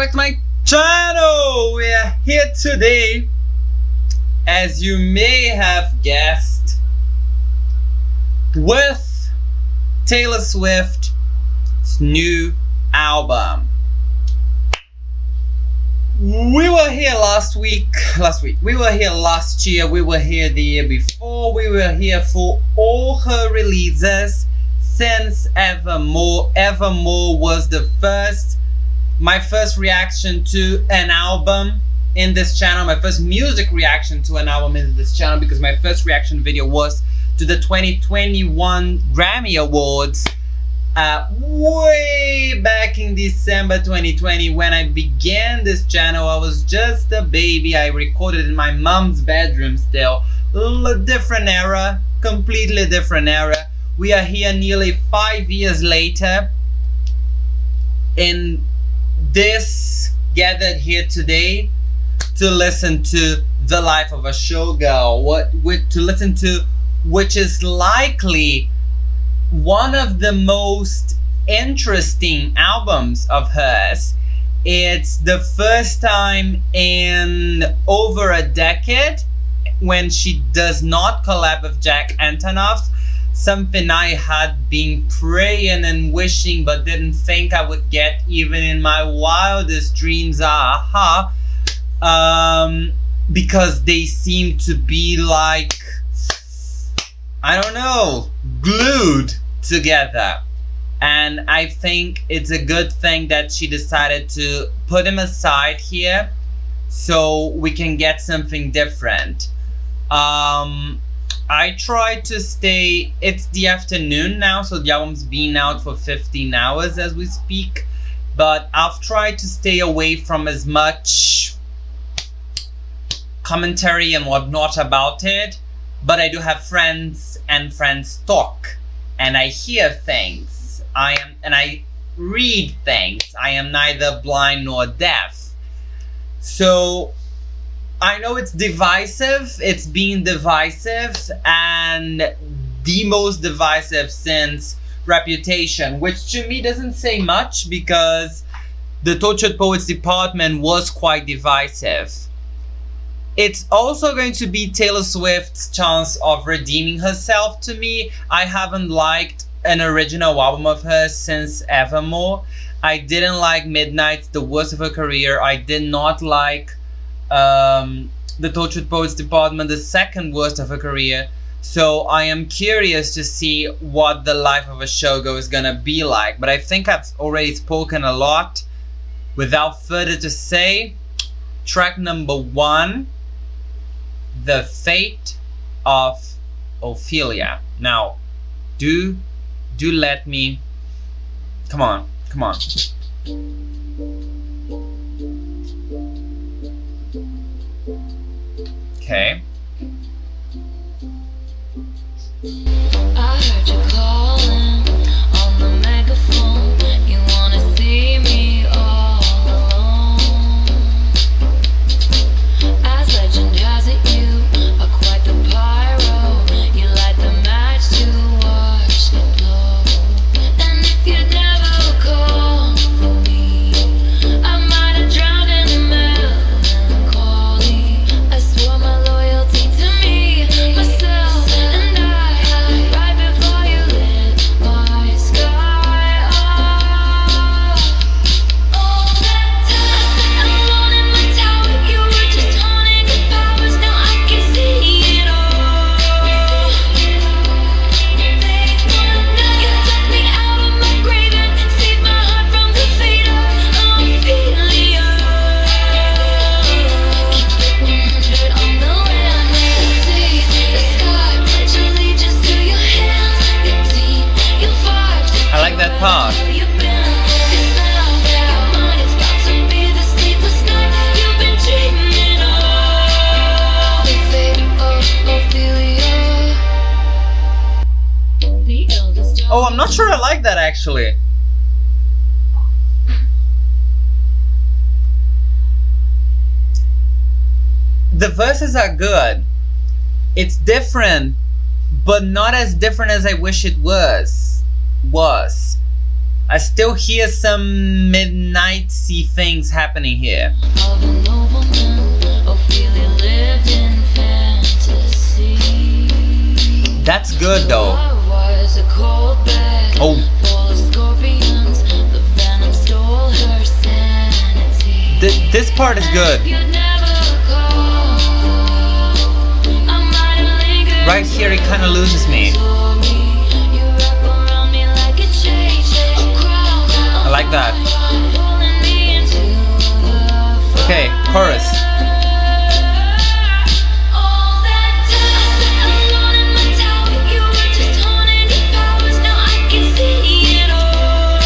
back to my channel. We are here today, as you may have guessed, with Taylor Swift's new album. We were here last week. We were here last year. We were here the year before. We were here for all her releases since Evermore. Evermore was my first reaction to an album in this channel. My first music reaction to an album in this channel, because my first reaction video was to the 2021 Grammy Awards. Way back in December 2020, when I began this channel, I was just a baby. I recorded in my mom's bedroom still. Different era, completely different era. We are here nearly 5 years later, in this gathered here today to listen to The Life of a Showgirl, to listen to which is likely one of the most interesting albums of hers. It's the first time in over a decade when she does not collab with Jack Antonoff, something I had been praying and wishing but didn't think I would get even in my wildest dreams. Because they seem to be like, I don't know, glued together. And I think it's a good thing that she decided to put him aside here so we can get something different. I try to stay, it's the afternoon now, so the album's been out for 15 hours as we speak, but I've tried to stay away from as much commentary and whatnot about it. But I do have friends and friends talk, and I hear things. I read things. I am neither blind nor deaf. So I know it's divisive. It's been divisive, and the most divisive since Reputation, which to me doesn't say much because the Tortured Poets department was quite divisive. It's also going to be Taylor Swift's chance of redeeming herself to me. I haven't liked an original album of hers since Evermore. I didn't like Midnight's the worst of her career. I did not like the Tortured Poets department, the second worst of her career. So I am curious to see what The Life of a Showgirl is gonna be like. But I think I've already spoken a lot. Without further to say, track number 1, The Fate of Ophelia. Now, do let me, come on. Okay. I heard you calling on the megaphone. You wanna see me all alone. As legend has it, you are quite the pyro. You light the match to watch it blow. And if you never call for me, I might have drowned in melancholy. I swore my loyalty to me, myself, and I. Right before you lit my sky up. All that time I sat alone in my tower. You were just haunting your powers. Now I can see it all. Fate wonder, you took me out of my grave and saved my heart from the fate of Ophelia. Keep it 100 on the land, the sea, the sky. Pledge allegiance to your hands, your team, your vibes. I like that part. You've been this now, your mind is about to be the sleepless night you've been dreaming of. The fate of Ophelia. The eldest daughter. Oh, I'm not sure I like that actually. The verses are good. It's different, but not as different as I wish it was. I still hear some midnight-y things happening here. Of a nobleman, Ophelia lived in fantasy. That's good though. Love was a cold bed, Oh, full of scorpions. The venom stole her sanity. this part is good. You'd never call. I might have lingered. Right here, it kind of loses me. You wrap around me like a chain, a crown. I like that. Pulling me into the Okay, chorus. all that time alone in my tower, you were just honing your powers. Now I can see it all.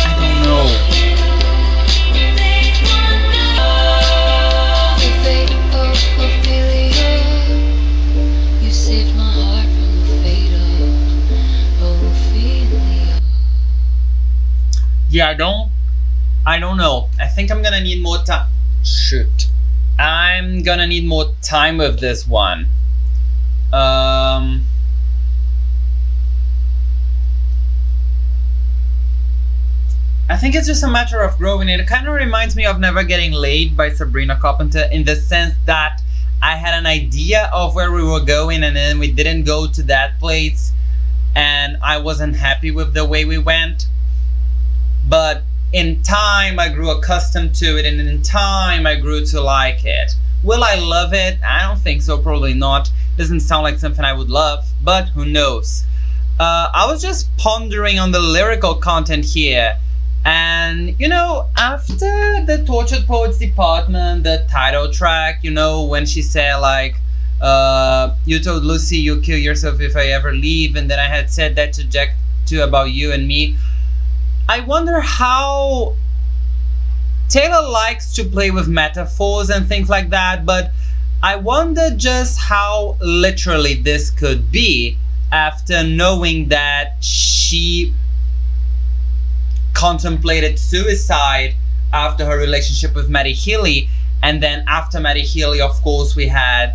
I don't know. They want the fate of Ophelia. You saved my heart from the fate of Ophelia. Yeah, I don't know. I think I'm gonna need more time. Shoot. I'm gonna need more time with this one. I think it's just a matter of growing. It kind of reminds me of Never Getting Laid by Sabrina Carpenter, in the sense that I had an idea of where we were going and then we didn't go to that place, and I wasn't happy with the way we went. But in time, I grew accustomed to it, and in time, I grew to like it. Will I love it? I don't think so, probably not. Doesn't sound like something I would love, but who knows? I was just pondering on the lyrical content here, and you know, after the Tortured Poets Department, the title track, you know, when she said like, you told Lucy you'll kill yourself if I ever leave, and then I had said that to Jack too about you and me. I wonder how Taylor likes to play with metaphors and things like that, but I wonder just how literally this could be after knowing that she contemplated suicide after her relationship with Maddie Healy, and then after Maddie Healy, of course, we had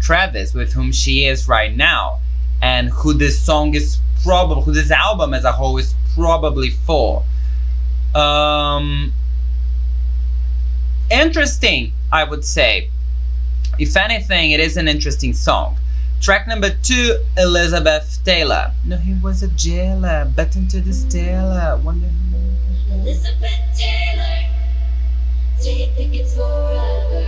Travis, with whom she is right now, and who this song is probably, who this album as a whole is probably for. Interesting, I would say. If anything, it is an interesting song. Track number 2, Elizabeth Taylor. No, he was a jailer, but into this Taylor. Wonder who. Elizabeth Taylor, do you think it's forever?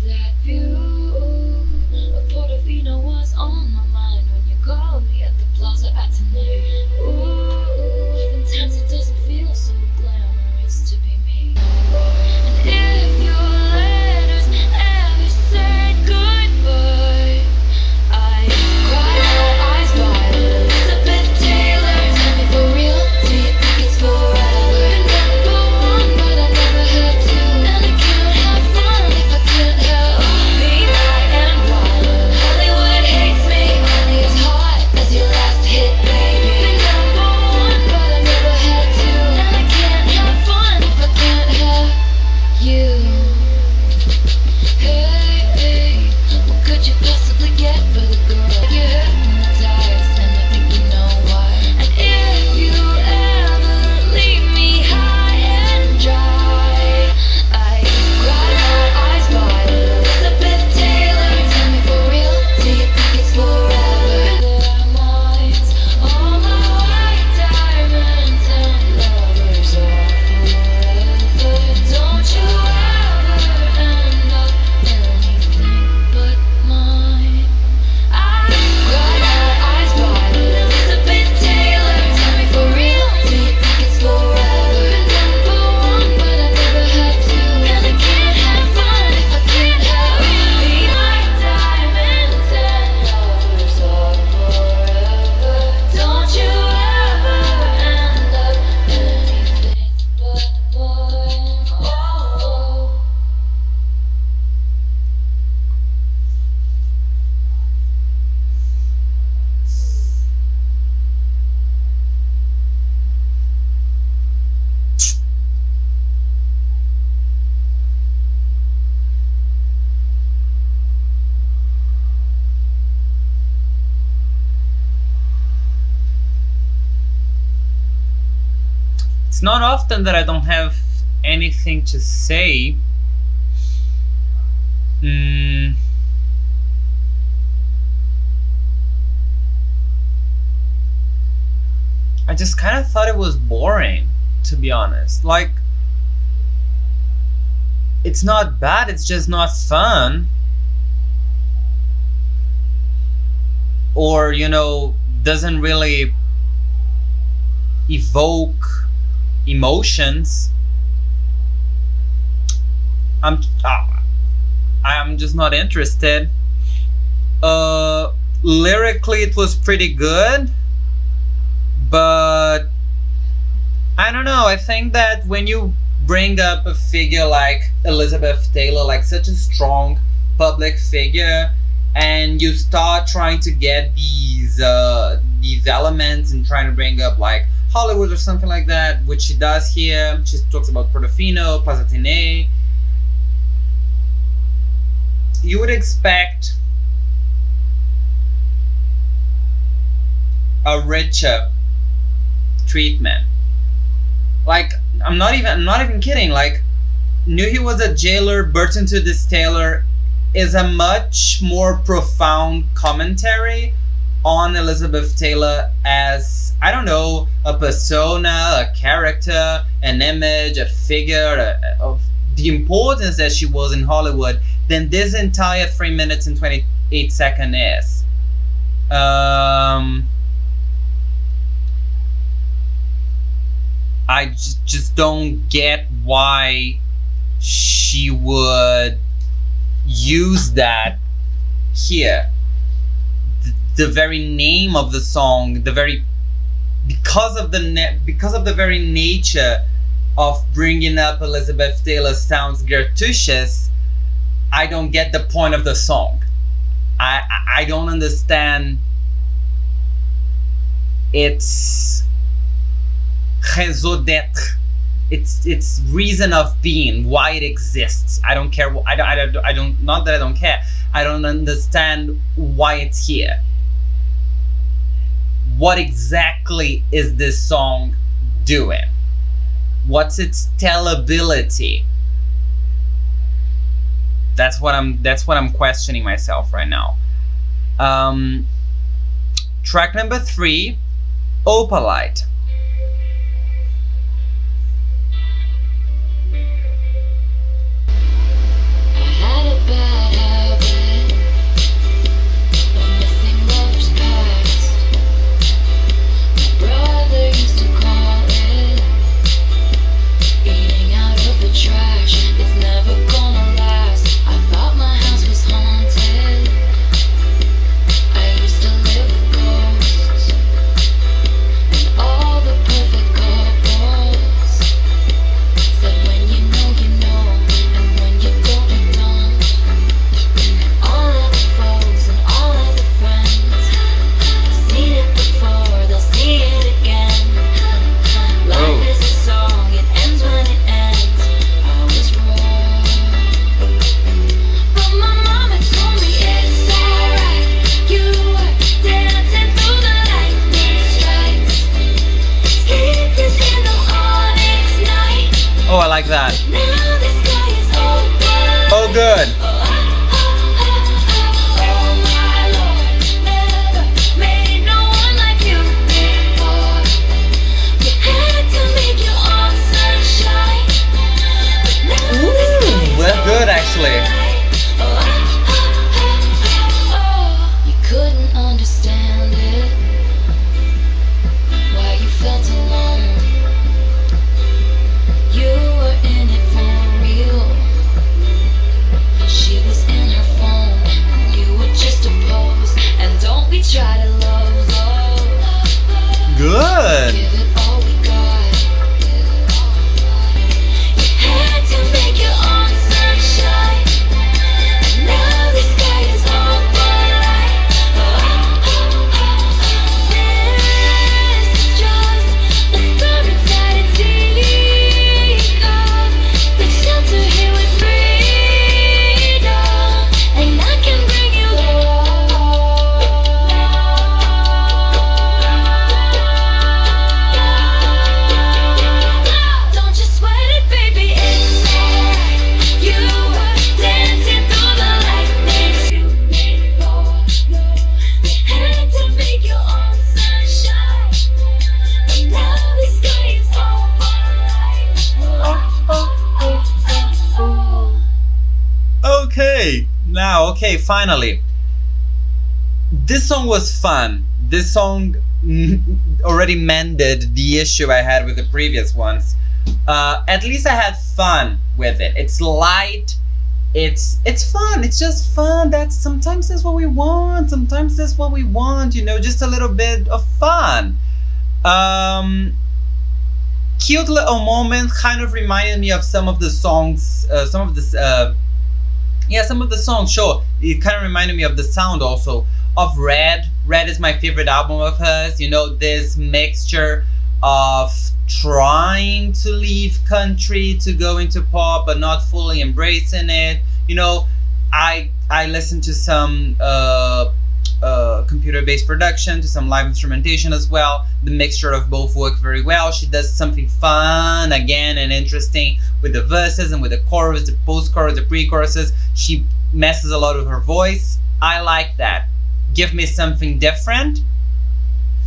That view of Portofino was on my mind when you called me at the Plaza Atene. Ooh, sometimes it doesn't feel so glamorous to be me. And if your letters ever said goodbye, I cried my eyes wide. Elizabeth Taylor, tell me for real, do you think it's forever? And I'd go on, but I never had to. And I can't have fun if I can't help being I am wild. Hollywood hates me, only as hot as your last hit, baby. And I'd go on, but I never had to. And I can't It's not often that I don't have anything to say. I just kind of thought it was boring, to be honest. Like, it's not bad, it's just not fun. Or, doesn't really evoke emotions. I'm just not interested. Lyrically, it was pretty good, but I don't know. I think that when you bring up a figure like Elizabeth Taylor, like such a strong public figure, and you start trying to get these elements and trying to bring up like Hollywood or something like that, which she does here. She talks about Portofino, Pasatine. You would expect a richer treatment. Like, I'm not even kidding. Like, Knew He Was a Jailer, Burton to This Tailor is a much more profound commentary on Elizabeth Taylor as, I don't know, a persona, a character, an image, a figure, of the importance that she was in Hollywood than this entire 3 minutes and 28 seconds is. I just don't get why she would use that here. The very name of the song, because of the very nature of bringing up Elizabeth Taylor sounds gratuitous. I don't get the point of the song. I don't understand its raison d'être, its reason of being, why it exists. I don't care. I don't. Not that I don't care. I don't understand why it's here. What exactly is this song doing? What's its tellability? That's what I'm questioning myself right now. Track number 3, Opalite. Oh, I like that. Oh, good. Ooh, that's good, actually. You couldn't understand it, why you felt alone. You were in it for real. Okay, finally. This song was fun. This song already mended the issue I had with the previous ones. At least I had fun with it. It's light. It's fun. It's just fun. Sometimes that's what we want. Sometimes that's what we want. Just a little bit of fun. Cute little moment. Kind of reminded me of some of the songs. Some of the songs. Sure, it kind of reminded me of the sound also of Red. Red is my favorite album of hers. This mixture of trying to leave country to go into pop but not fully embracing it. I listen to some computer-based production, to some live instrumentation as well. The mixture of both work very well. She does something fun again and interesting with the verses and with the chorus, the post-chorus, the pre-choruses. She messes a lot with her voice. I like that. Give me something different.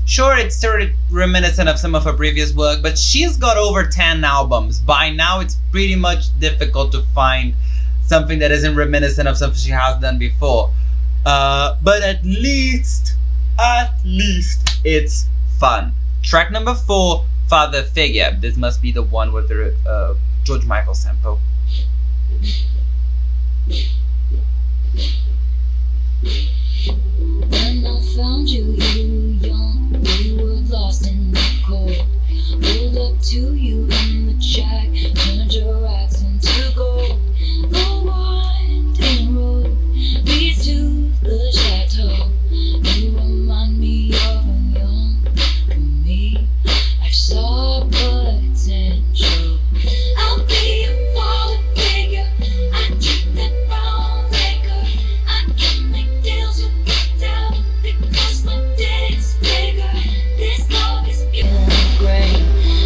Sure, it's sort of reminiscent of some of her previous work, but she's got over 10 albums. By now, it's pretty much difficult to find something that isn't reminiscent of something she has done before. But at least, it's fun. Track number 4, Father Figure. This must be the one with the George Michael sample. When I found you, you were young, we were lost in the cold. Pulled up to you in the jack, turned your accent to gold. The winding road leads to the chateau. You remind me of a young me. I saw potential. I'll be a father figure. I keep that brown liquor. I can make deals with the devil because my dick's bigger. This love is feeling great.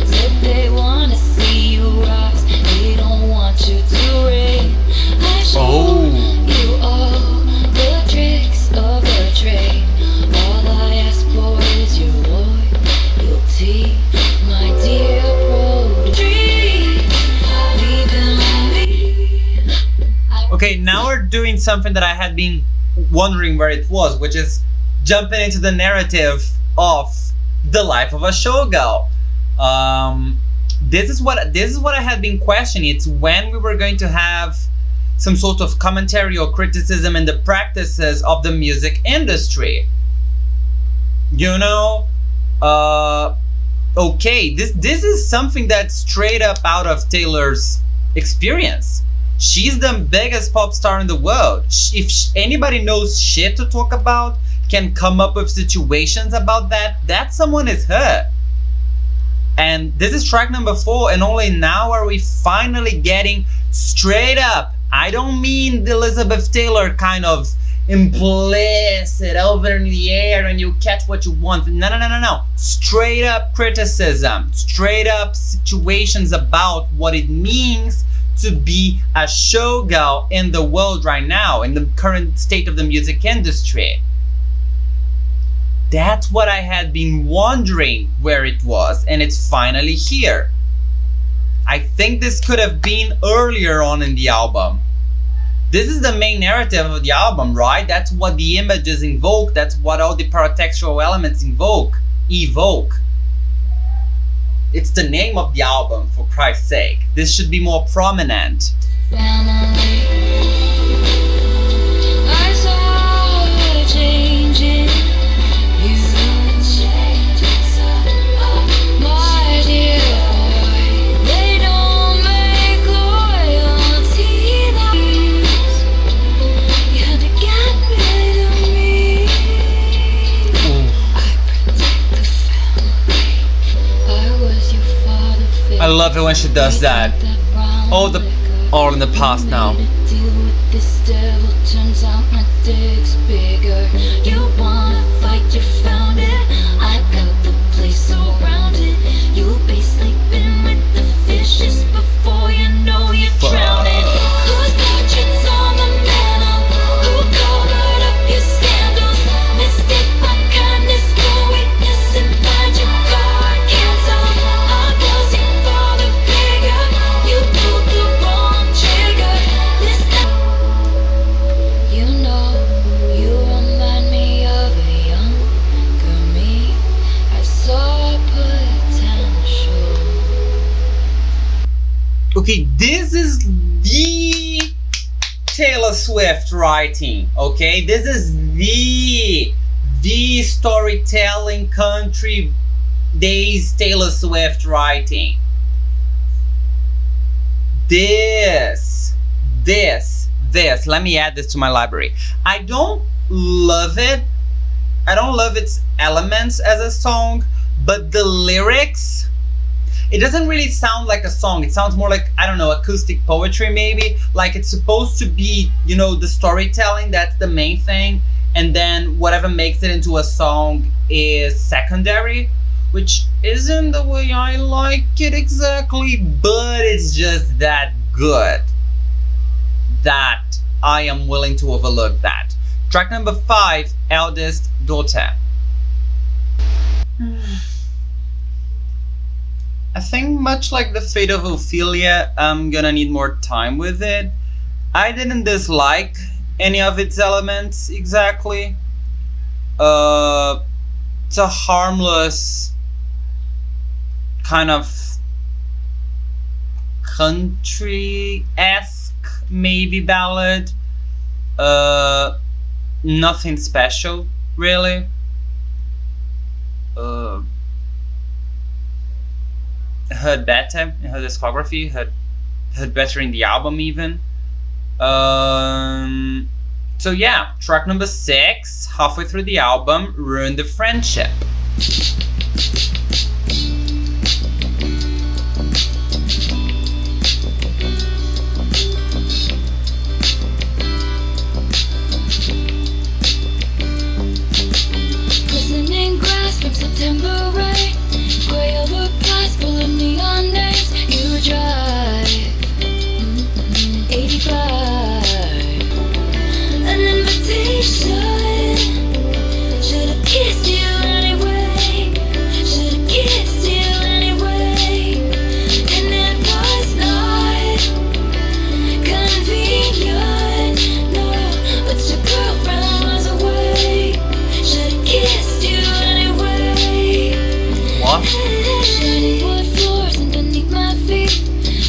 Said they wanna see you rise. They don't want you to reign. I show you all the tricks of the trade. All I ask for is your loyalty, my dear road tree. Leaving on me. Okay, now we're doing something that I had been wondering where it was, which is jumping into the narrative of the life of a showgirl. This is what I had been questioning. It's when we were going to have some sort of commentary or criticism in the practices of the music industry. Okay, this is something that's straight up out of Taylor's experience. She's the biggest pop star in the world. If anybody knows shit to talk about, can come up with situations about that someone is her. And this is track number 4, and only now are we finally getting straight up. I don't mean the Elizabeth Taylor kind of implicit over in the air and you catch what you want. No. Straight up criticism, straight up situations about what it means to be a showgirl in the world right now, in the current state of the music industry. That's what I had been wondering where it was, and it's finally here. I think this could have been earlier on in the album. This is the main narrative of the album, right? That's what the images invoke. That's what all the paratextual elements evoke. It's the name of the album, for Christ's sake. This should be more prominent. Family. I saw her changing. You my dear boy. They don't make loyalty lies. You had to get rid of me. I protect the family. I was your father figure. I love it when she does that. All in the past now. Deal with this devil, turns out my dick's bigger. You wanna fight, you found it. I got the place surrounded. You'll be sleeping with the fishes before you know you're drowning. Who's portraits on the mantle? Who covered up your scandals? Mistake my kindness for weakness and find your card canceled. I was your father figure. You pulled the wrong trigger. This time, you know Okay, this is the Taylor Swift writing. Okay, this is the storytelling country days Taylor Swift writing. This. Let me add this to my library. I don't love it. I don't love its elements as a song, but the lyrics, it doesn't really sound like a song. It sounds more like, I don't know, acoustic poetry maybe. Like it's supposed to be, you know, the storytelling, that's the main thing. And then whatever makes it into a song is secondary, which isn't the way I like it exactly, but it's just that good that I am willing to overlook that. Track number 5, Eldest Daughter. I think much like the fate of Ophelia, I'm gonna need more time with it. I didn't dislike any of its elements exactly. It's a harmless kind of country-esque maybe ballad. Nothing special really. Heard better in her discography, heard better in the album even. So yeah, track number 6, halfway through the album, Ruin the Friendship. Glistening grass from September rain, gray overpass full of neon names. You drive 85. An invitation. Should've kissed you anyway. Should've kissed you anyway. And it was not convenient, no. But your girlfriend was away. Should've kissed you anyway. What? Shiny wood floors underneath my feet.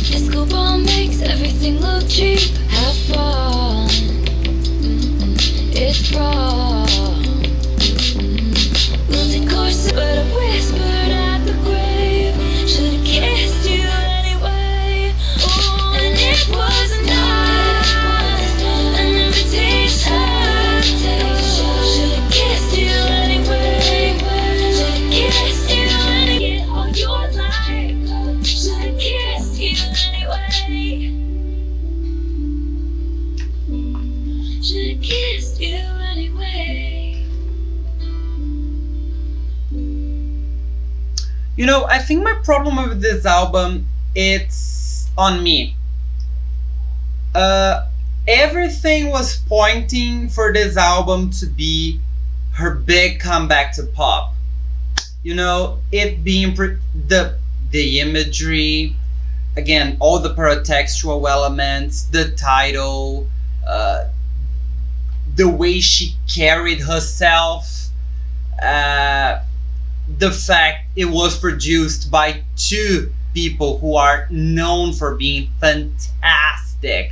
Disco ball makes everything look cheap. Have fun. It's wrong. Losing course, but I whispered at the grave. Should've kissed you anyway. Oh, and it was not an invitation. Should've kissed you anyway. Should've kissed you anyway. All your life. Should've kissed you anyway. Should've kissed you anyway. You know, I think my problem with this album, it's on me. Everything was pointing for this album to be her big comeback to pop. You know, it being the imagery, again, all the paratextual elements, the title, the way she carried herself, the fact it was produced by 2 people who are known for being fantastic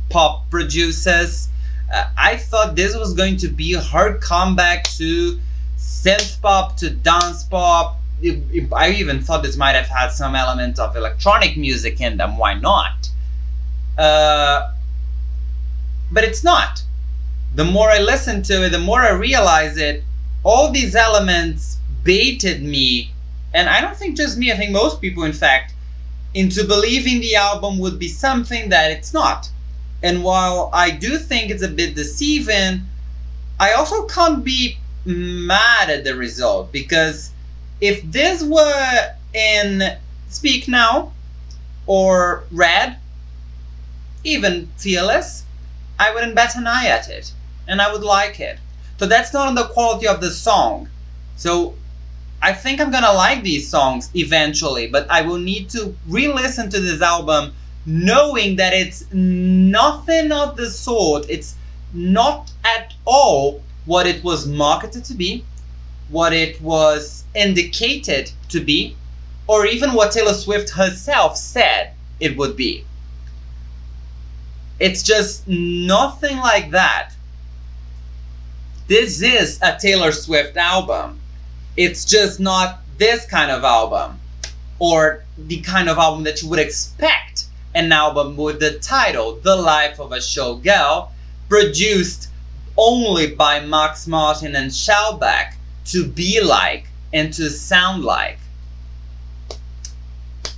pop producers. I thought this was going to be her comeback to synth pop, to dance pop. I even thought this might have had some element of electronic music in them. Why not? But it's not. The more I listen to it, the more I realize it. All these elements baited me, and I don't think just me, I think most people in fact, into believing the album would be something that it's not. And while I do think it's a bit deceiving, I also can't be mad at the result, because if this were in Speak Now or Red, even Fearless, I wouldn't bat an eye at it, and I would like it. So that's not on the quality of the song. So I think I'm gonna like these songs eventually, but I will need to re-listen to this album knowing that it's nothing of the sort. It's not at all what it was marketed to be, what it was indicated to be, or even what Taylor Swift herself said it would be. It's just nothing like that. This is a Taylor Swift album. It's just not this kind of album, or the kind of album that you would expect an album with the title The Life of a Showgirl, produced only by Max Martin and Shellback, to be like and to sound like.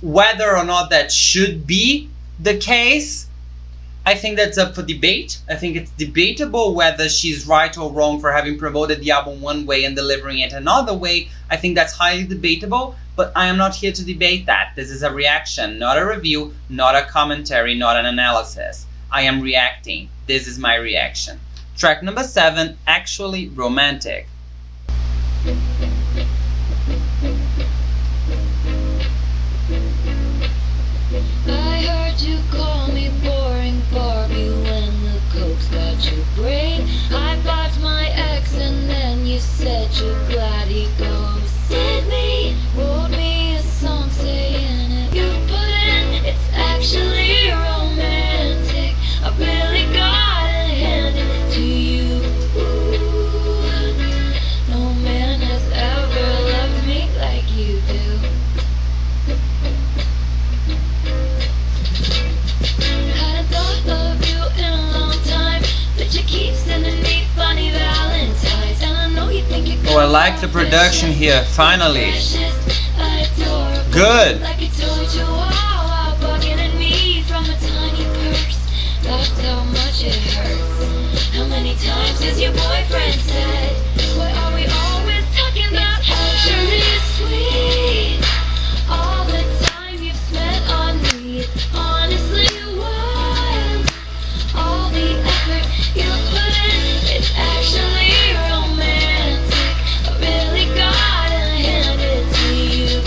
Whether or not that should be the case, I think that's up for debate. I think it's debatable whether she's right or wrong for having promoted the album one way and delivering it another way. I think that's highly debatable, but I am not here to debate that. This is a reaction, not a review, not a commentary, not an analysis. I am reacting. This is my reaction. Track number 7, Actually Romantic. I heard you call me boring Barbie when the coke's got your brain. I blocked my ex and then you said you're glad he ghosted me. Wrote me a song saying it you put in, it's actually romantic. I really gotta hand it to you. No man has ever loved me like you do. Hadn't thought of you in a long time, but you keep sending me funny valentines, and I know you think it Oh, I like the production here, finally. Good. Like a toy chihuahua bugging at me from a tiny purse. That's how much it hurts. How many times has your boyfriend said, why are we always talking about actually sweet? All the time you've spent on me, it's honestly wild. All the effort you put in, it's actually romantic. I really gotta hand it to you.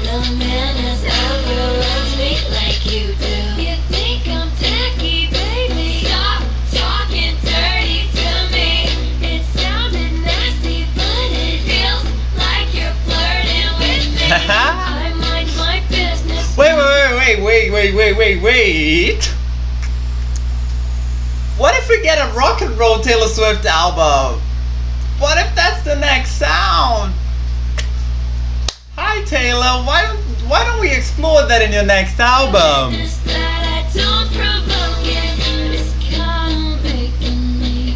No man has ever loved me like you do. You think I'm tacky, baby? Stop talking dirty to me. It sounded nasty, but it feels like you're flirting with me. I mind my business. Wait. What if we get a rock and roll Taylor Swift album? What if that's the next sound? Hi Taylor, why don't we explore that in your next album? Business that I don't provoke it, but it's kinda making me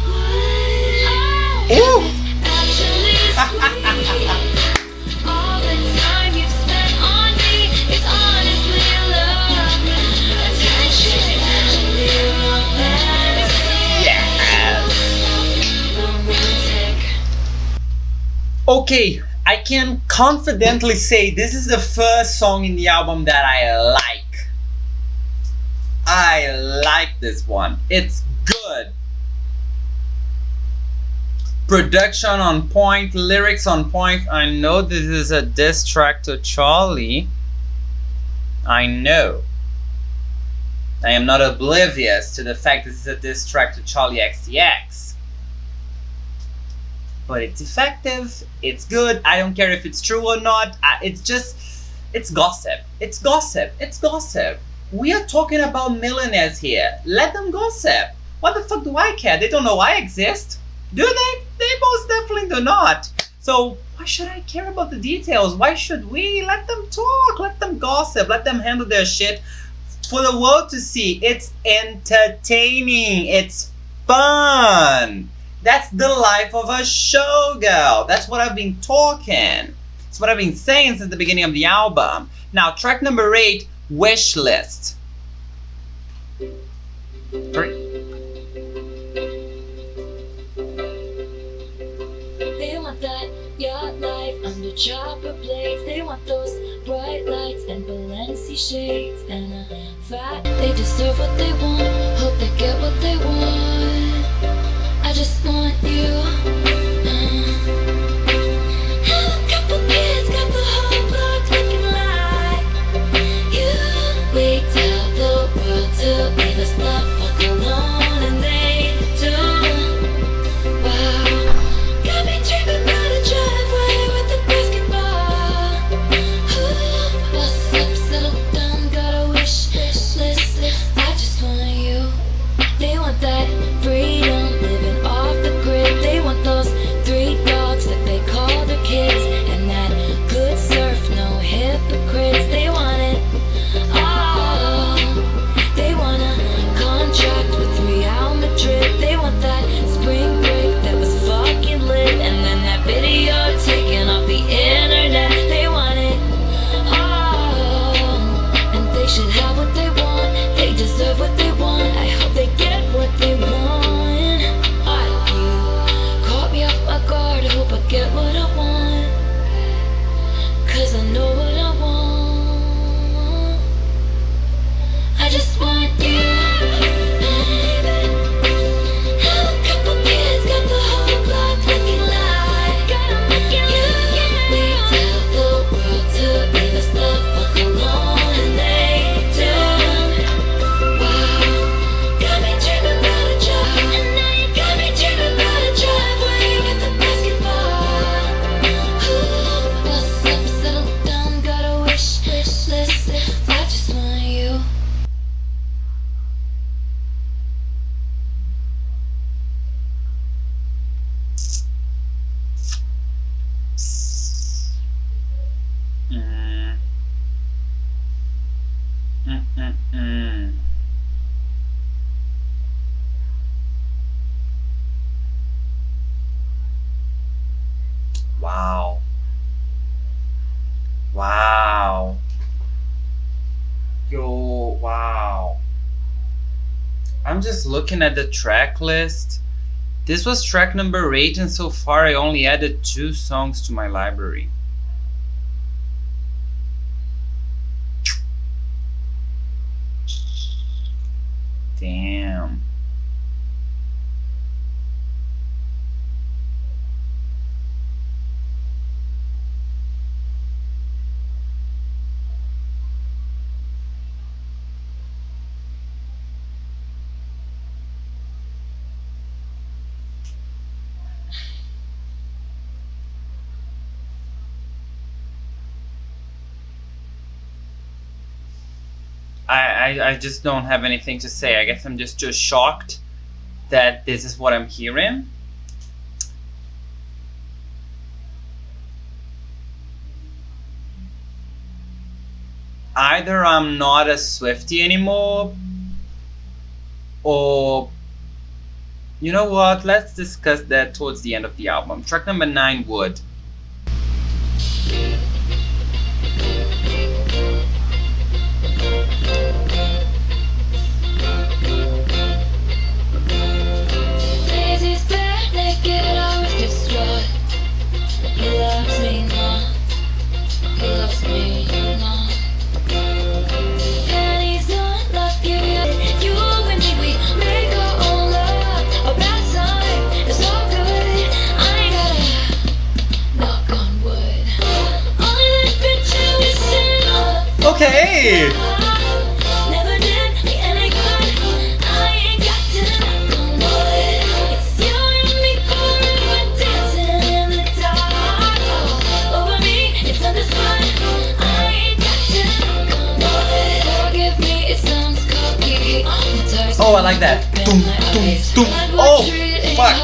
wild. Ooh. It's actually sweet. All the time you've spent on me is honestly lovely. Attention, actually romantic. Yeah. Romantic. Okay, I can confidently say this is the first song in the album that I like. I like this one. It's good. Production on point, lyrics on point. I know this is a diss track to Charlie. I know. I am not oblivious to the fact this is a diss track to Charlie XCX. But it's effective, it's good, I don't care if it's true or not, it's gossip. It's gossip, it's gossip. We are talking about millionaires here. Let them gossip. What the fuck do I care? They don't know I exist. Do they? They most definitely do not. So why should I care about the details? Why should we? Let them talk, let them gossip, let them handle their shit for the world to see. It's entertaining, it's fun. That's the life of a showgirl. That's what I've been talking. That's what I've been saying since the beginning of the album. Now, track number 8, Wish List. 3. They want that yacht life under chopper blades. They want those bright lights and Balenci shades and a fat. They deserve what they want. Hope they get what they want. I just want you. Have a couple kids, got the whole block looking like you. We tell the world to leave us the fuck alone, and they do. Wow, got me dreaming about a driveway with a basketball. Ooh, what's up, settle down, got a wish list. Wow. Wow. Yo, wow. I'm just looking at the track list. This was track number 8, and so far I only added 2 songs to my library. Damn. I just don't have anything to say. I guess I'm just shocked that this is what I'm hearing. Either I'm not a Swiftie anymore, or you know what? Let's discuss that towards the end of the album. Track number 9, Wood. Daisy's bare naked, I was distraught. He loves me not. He loves me not. And he's not lucky. You and me, we make our own love. A bad sign, it's all good. I ain't gotta knock on wood. Only that picture we seen on Okay. never did me any good. I ain't got to knock on wood. It's you and me forever dancing in the dark. Over me, it's understood. I ain't got to knock on wood. Forgive me, it sounds cocky. Oh, I like that. Doom, doom, doom. Oh, fuck.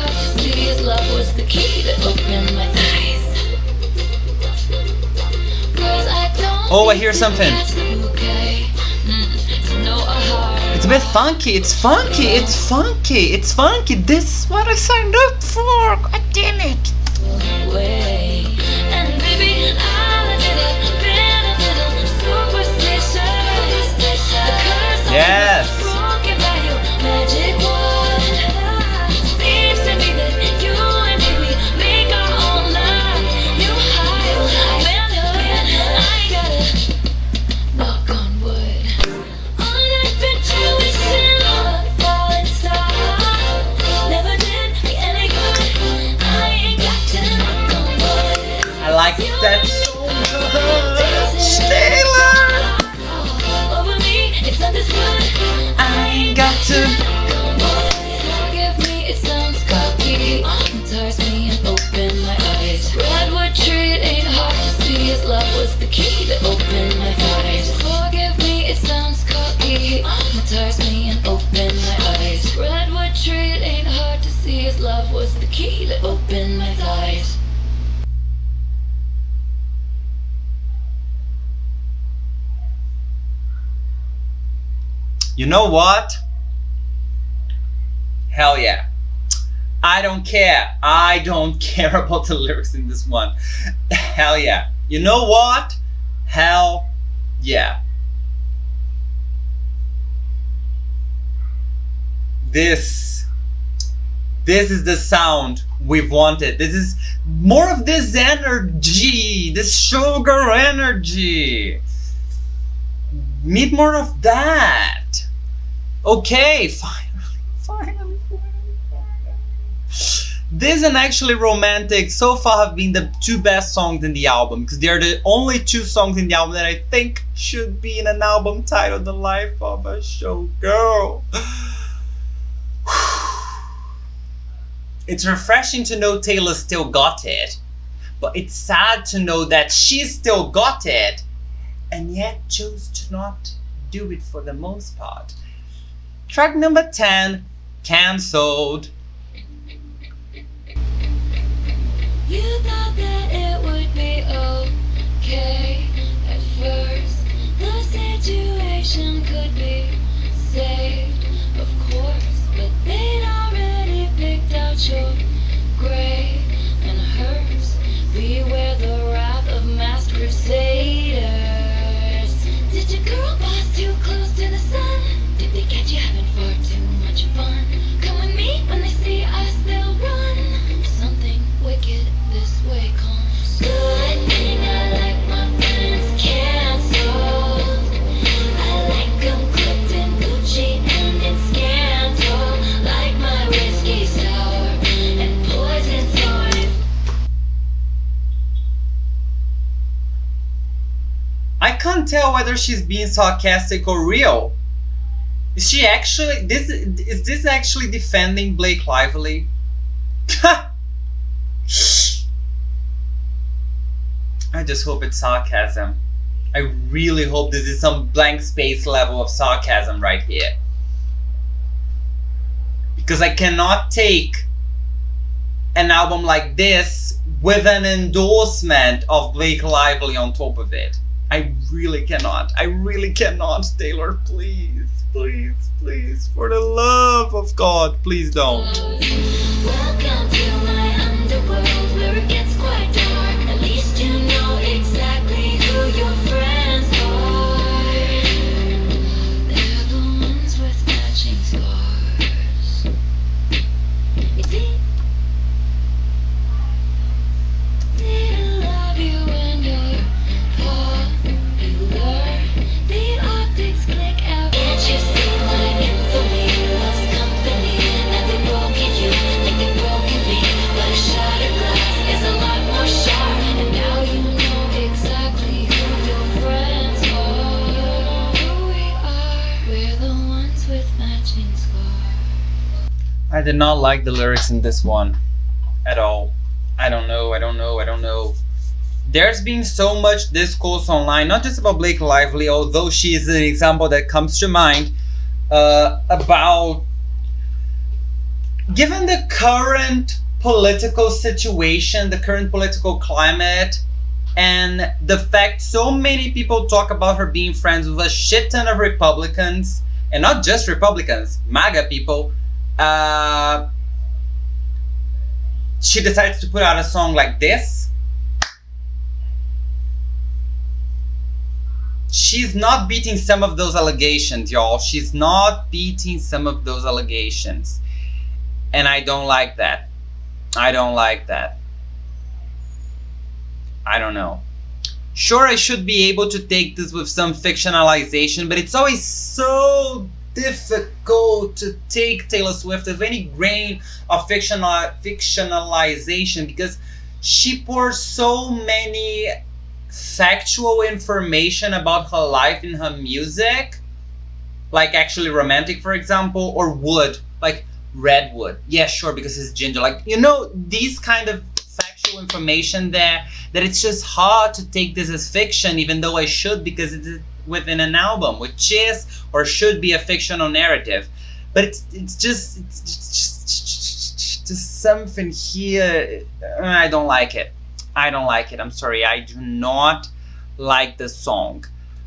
His love was the key that opened my eyes. Girls, I don't Oh, I hear something. catch the bouquet. To know a heart. It's a bit funky. It's funky. It's funky. It's funky. This is what I signed up for. God damn it. Way. And baby, I'll give a benefit of superstition. The curse of Yes. was broken by your magic wand. Seems to me that you and me, we make our own love. New high, I gotta knock on wood. On that picture we seen on a falling star. Never did me any good. I ain't got to knock on wood. I like that so much. Taylor. Over me, it's understood. I ain't got to. Forgive me, it sounds cocky. Tires me and open my eyes. Redwood tree, it ain't hard to see. His love was the key that opened my thighs. Forgive me, it sounds cocky. Tires me and open my eyes. Redwood tree, it ain't hard to see. His love was the key that opened my thighs. You know what? Hell yeah. I don't care. I don't care about the lyrics in this one. Hell yeah. You know what? Hell yeah. This is the sound we've wanted. This is more of this energy, this Showgirl energy. Need more of that. Okay, finally. This and Actually Romantic so far have been the 2 best songs in the album, because they're the only 2 songs in the album that I think should be in an album titled The Life of a Showgirl. It's refreshing to know Taylor still got it, but it's sad to know that she still got it and yet chose to not do it for the most part. Track number 10, Cancelled. You thought that it would be okay at first. The situation could be saved, of course, but they'd already picked out your grave and hers. Be I can't tell whether she's being sarcastic or real. Is she actually is this actually defending Blake Lively? I just hope it's sarcasm. I really hope this is some blank space level of sarcasm right here. Because I cannot take an album like this with an endorsement of Blake Lively on top of it. I really cannot. I really cannot, Taylor. Please, please, please, for the love of God, please don't. Welcome to my underworld where it gets quite dark. At least you know exactly who your friends are. They're the ones with matching scars. It's easy to love you when you're popular. The optics click out. Can't you see my infamy loves company? And they broken you like they broken me. But a shattered glass is a lot more sharp. And now you know exactly who your friends are. You know who we are. We're the ones with matching scars. I did not like the lyrics in this one at all. I don't know. There's been so much discourse online, not just about Blake Lively, although she is an example that comes to mind, about given the current political situation, the current political climate, and the fact so many people talk about her being friends with a shit ton of Republicans, and not just Republicans, MAGA people, she decides to put out a song like this. She's not beating some of those allegations, y'all. She's not beating some of those allegations. And I don't like that. I don't like that. I don't know. Sure, I should be able to take this with some fictionalization, but it's always so difficult to take Taylor Swift with any grain of fictionalization because she pours so many factual information about her life in her music, like actually romantic, for example, or wood, like redwood. Yeah, sure, because it's ginger. Like, you know, these kind of factual information there that it's just hard to take this as fiction, even though I should, because it's within an album, which is or should be a fictional narrative. But it's just something here. I don't like it. I'm sorry. I do not like the song.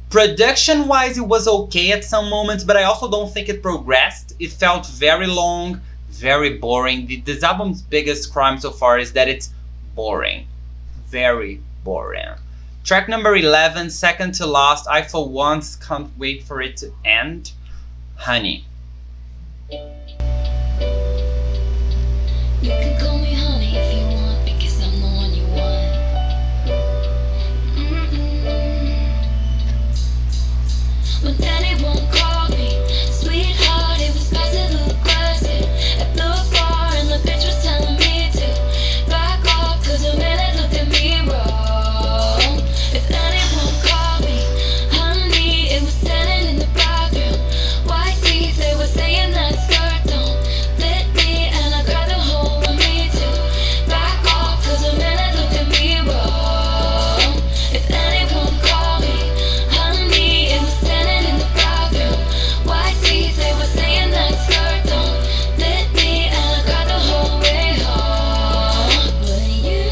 Production wise, it was okay at some moments, but I also don't think it progressed. It felt very long, very boring. This album's biggest crime so far is that it's boring. Very boring. Track number 11, second to last. I for once can't wait for it to end. Honey. You can call me honey if you want, because I'm the one you want. When anyone called me sweetheart, it was passive aggressive. At the bar and the bitch was telling me to back off, cause the minute looked at me wrong. If anyone called me honey, it was standing in the bathroom. White teeth, they were saying that skirt don't fit me, and I grabbed the whole of me to back off, cause the minute looked at me wrong. If anyone called me honey, it was standing in the bathroom. White teeth, they were saying that skirt don't fit me, and I grabbed the whole way home. When you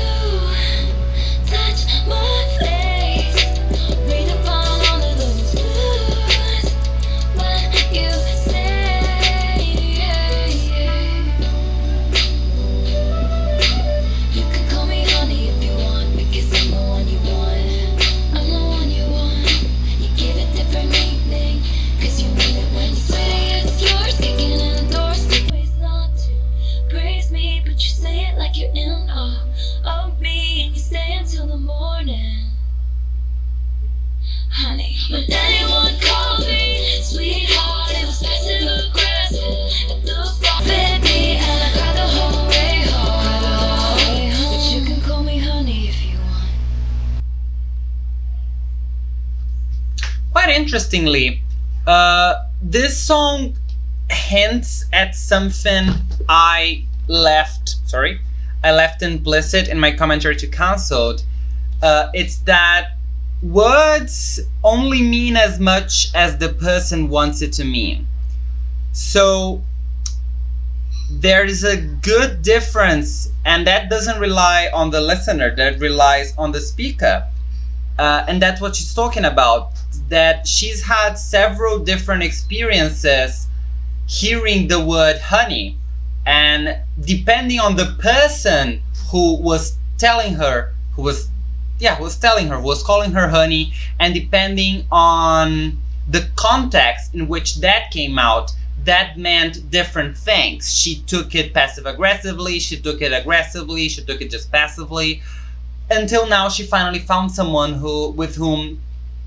touch my face, read upon all of those blues. When you say, you can call me honey if you want, because I'm the one you want. I'm the one you want. You give it different meaning, cause you mean it when you say it's yours. Kicking in the doors, ways not to praise me, but you say it like you're in awe of me, and you stay until the morning. Honey, when anyone called me sweetheart, it was passive aggressive. At the bar, fit me, and I got the whole way home. But you can call me honey if you want. quite interestingly, this song hints at something I left implicit in my commentary to Cancelled. It's that words only mean as much as the person wants it to mean. So there is a good difference, and that doesn't rely on the listener, that relies on the speaker. And that's what she's talking about, that she's had several different experiences hearing the word honey, and depending on the person who was telling her, who was calling her honey, and depending on the context in which that came out, that meant different things. She took it passive aggressively, she took it aggressively, she took it just passively, until now she finally found someone with whom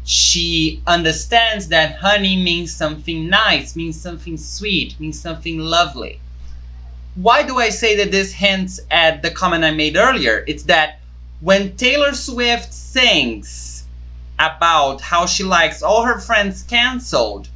she understands that honey means something nice, means something sweet, means something lovely. Why do I say that this hints at the comment I made earlier? It's that when Taylor Swift sings about how she likes all her friends cancelled,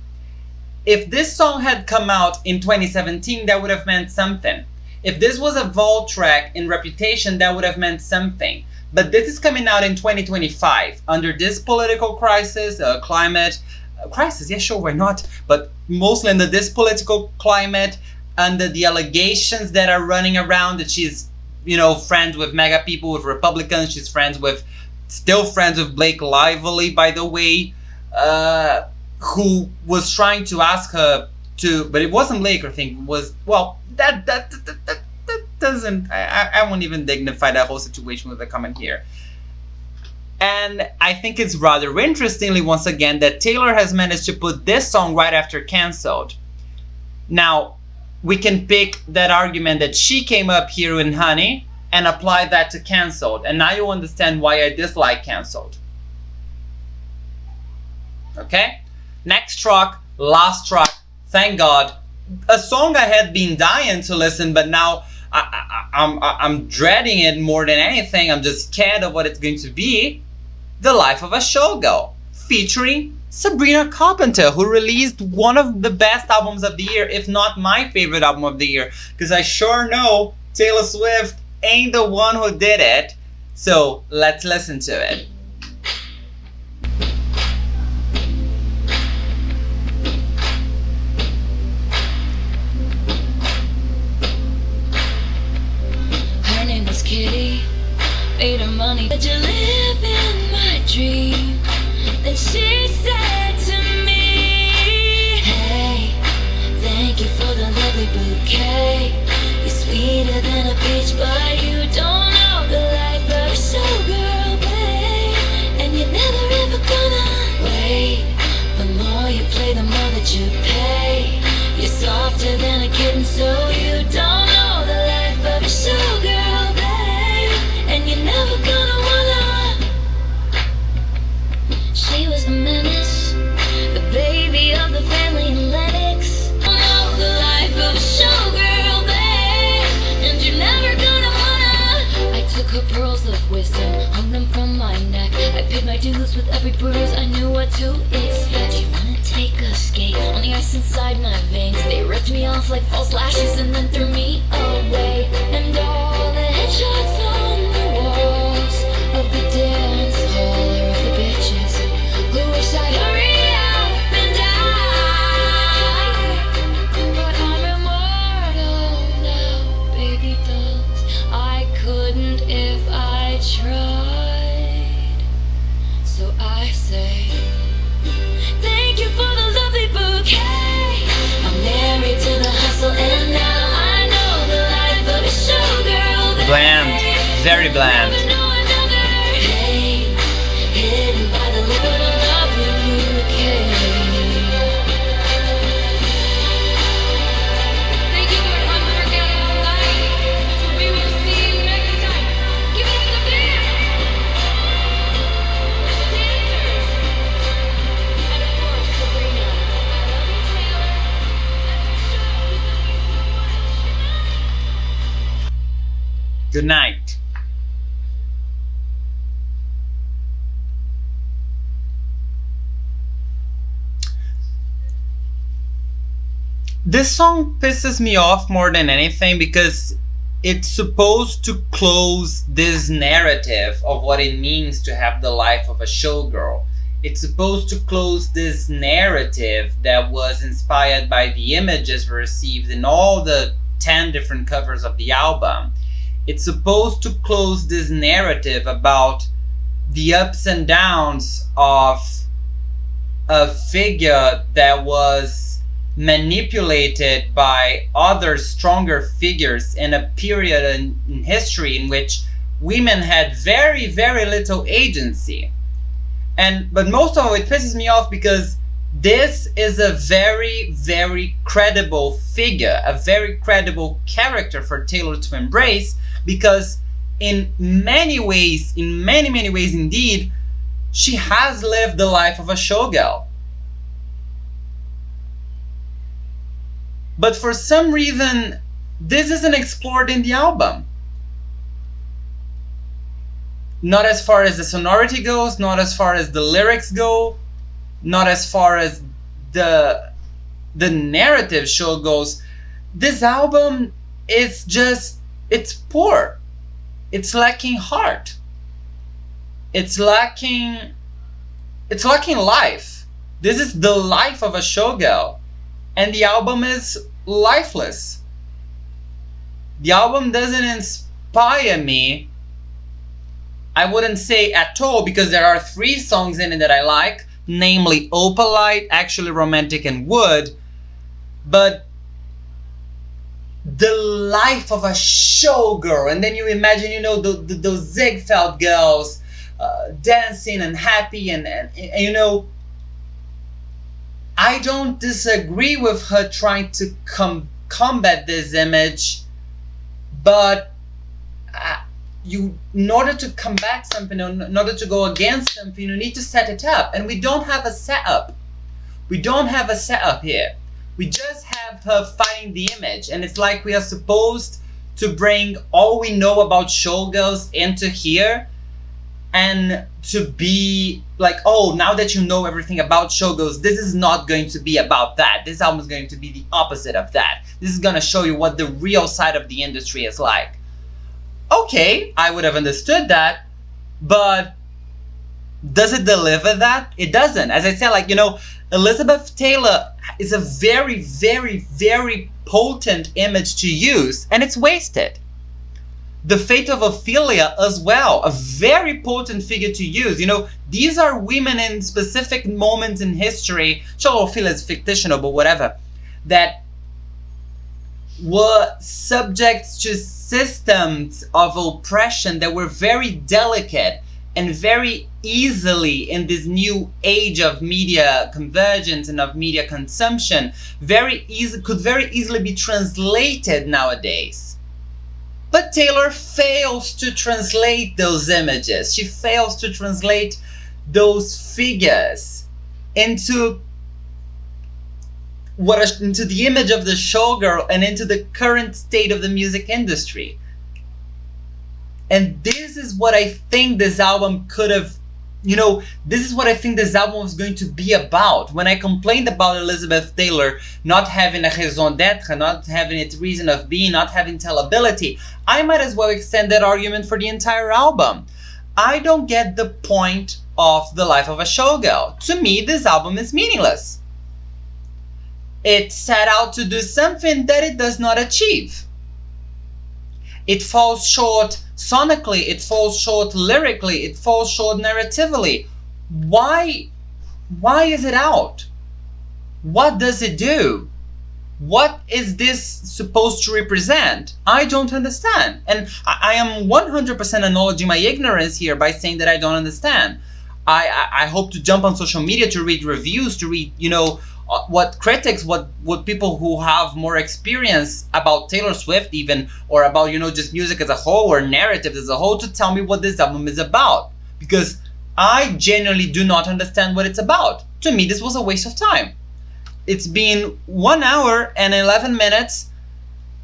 if this song had come out in 2017, that would have meant something. If this was a Vol track in Reputation, that would have meant something. But this is coming out in 2025 under this political crisis, climate crisis. Yeah, sure, why not? But mostly under this political climate, under the allegations that are running around that she's, friends with MAGA people, with Republicans. She's still friends with Blake Lively, by the way, who was trying to ask her to, but it wasn't Blake, I think. That doesn't, I won't even dignify that whole situation with a comment here. And I think it's rather interestingly, once again, that Taylor has managed to put this song right after Cancelled. Now, we can pick that argument that she came up here in Honey and apply that to Cancelled. And now you'll understand why I dislike Cancelled. Okay? Next track, last track, thank God. A song I had been dying to listen, but now I'm dreading it more than anything. I'm just scared of what it's going to be. The Life of a Showgirl, featuring Sabrina Carpenter, who released one of the best albums of the year, if not my favorite album of the year, because I sure know Taylor Swift ain't the one who did it. So let's listen to it. Her name was Kitty, made her money, but you live in my dream. Then she said to me, hey, thank you for the lovely bouquet. You're sweeter than a peach, but you don't know the life of a showgirl, babe. And you're never ever gonna wait. The more you play, the more that you pay. You're softer than a kitten, so you don't know the life of a showgirl, babe. And you're never gonna wanna. She was a menace, the baby of the family in Lennox. You know the life of a showgirl, babe, and you're never gonna wanna. I took her pearls of wisdom, hung them from my neck. I paid my dues with every bruise, I knew what to expect. You wanna take a skate on the ice inside my veins. They ripped me off like false lashes and then threw me away. And all the headshots on the walls of the dance hall are of the bitches who wish I'd hurry up and die. But I'm immortal now, baby dolls. I couldn't if I tried. So I say, thank you for the lovely bouquet. I'm married to the hustle and now I know the life of a showgirl, babe. Bland, very bland. Never know another. Hey, hidden by the lip of a lovely bouquet. Thank you for unforgettable night. We will see you next time. Give it up to the band, the dancers, and of course Sabrina. I love you, Taylor. That's for sure. You love me so much. Good night. This song pisses me off more than anything because it's supposed to close this narrative of what it means to have the life of a showgirl. It's supposed to close this narrative that was inspired by the images received in all the 10 different covers of the album. It's supposed to close this narrative about the ups and downs of a figure that was manipulated by other stronger figures in a period in history in which women had very, very little agency. But most of it pisses me off because this is a very, very credible figure, a very credible character for Taylor to embrace, because in many ways indeed, she has lived the life of a showgirl. But for some reason, this isn't explored in the album. Not as far as the sonority goes, not as far as the lyrics go, not as far as the narrative show goes. This album is just, it's poor. It's lacking heart. It's lacking life. This is the life of a showgirl, and the album is lifeless. The album doesn't inspire me, I wouldn't say at all, because there are 3 songs in it that I like, namely Opalite, Actually Romantic, and Wood. But the life of a showgirl, and then you imagine, those Ziegfeld girls dancing and happy, and I don't disagree with her trying to combat this image, but in order to combat something, in order to go against something, you need to set it up. And we don't have a setup. We don't have a setup here. We just have her fighting the image. And it's like we are supposed to bring all we know about showgirls into here, and to be like, oh, now that you know everything about showgirls, this is not going to be about that. This album is going to be the opposite of that. This is going to show you what the real side of the industry is like. Okay, I would have understood that, but does it deliver that? It doesn't. As I said, Elizabeth Taylor is a very, very, very potent image to use, and it's wasted. The Fate of Ophelia as well, a very potent figure to use. These are women in specific moments in history, sure, Ophelia is fictional, but whatever, that were subject to systems of oppression that were very delicate and very easily, in this new age of media convergence and of media consumption, could very easily be translated nowadays. But Taylor fails to translate those images. She fails to translate those figures into the image of the showgirl and into the current state of the music industry. And this is what I think this album could have, this is what I think this album was going to be about. When I complained about Elizabeth Taylor not having a raison d'etre, not having its reason of being, not having tellability, I might as well extend that argument for the entire album. I don't get the point of The Life of a Showgirl. To me, this album is meaningless. It set out to do something that it does not achieve. It falls short sonically, it falls short lyrically, it falls short narratively. Why is it out? What does it do? What is this supposed to represent? I don't understand. And I am 100% acknowledging my ignorance here by saying that I don't understand. I hope to jump on social media to read reviews, to read, what critics, what people who have more experience about Taylor Swift even, or about, just music as a whole or narrative as a whole, to tell me what this album is about. Because I genuinely do not understand what it's about. To me, this was a waste of time. It's been 1 hour and 11 minutes,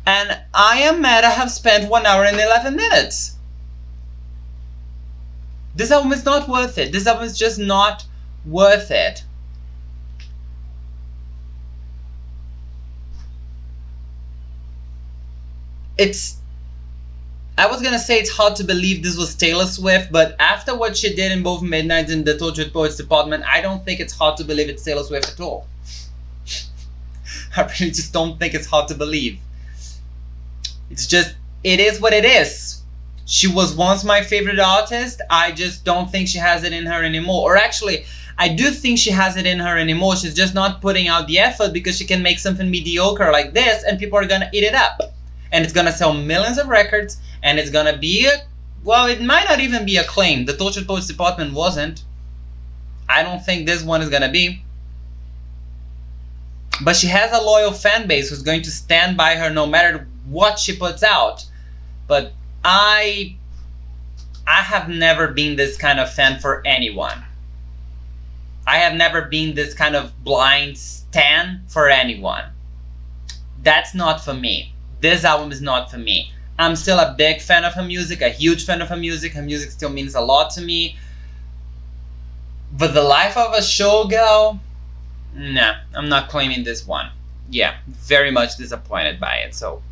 and I am mad I have spent 1 hour and 11 minutes. This album is not worth it. This album is just not worth it. it's, I was gonna say it's hard to believe this was Taylor Swift, but after what she did in both Midnight and the Tortured Poets Department, I don't think it's hard to believe it's Taylor Swift at all. I really just don't think it's hard to believe. It's just, it is what it is. She was once my favorite artist. I just don't think she has it in her anymore. Or actually, I do think she has it in her anymore. She's just not putting out the effort because she can make something mediocre like this and people are gonna eat it up. And it's gonna sell millions of records and it's gonna be well, it might not even be acclaimed. The Tortured Poets Department wasn't. I don't think this one is gonna be. But she has a loyal fan base who's going to stand by her no matter what she puts out. But I have never been this kind of fan for anyone. I have never been this kind of blind stan for anyone. That's not for me. This album is not for me. I'm still a big fan of her music, a huge fan of her music. Her music still means a lot to me. But The Life of a Showgirl, nah, I'm not claiming this one. Yeah, very much disappointed by it. So,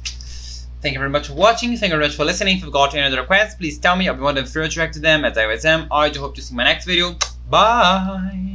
thank you very much for watching. Thank you very much for listening. If you've got any other requests, please tell me. I'll be more than thrilled to react to them as I always am. I do hope to see you in my next video. Bye!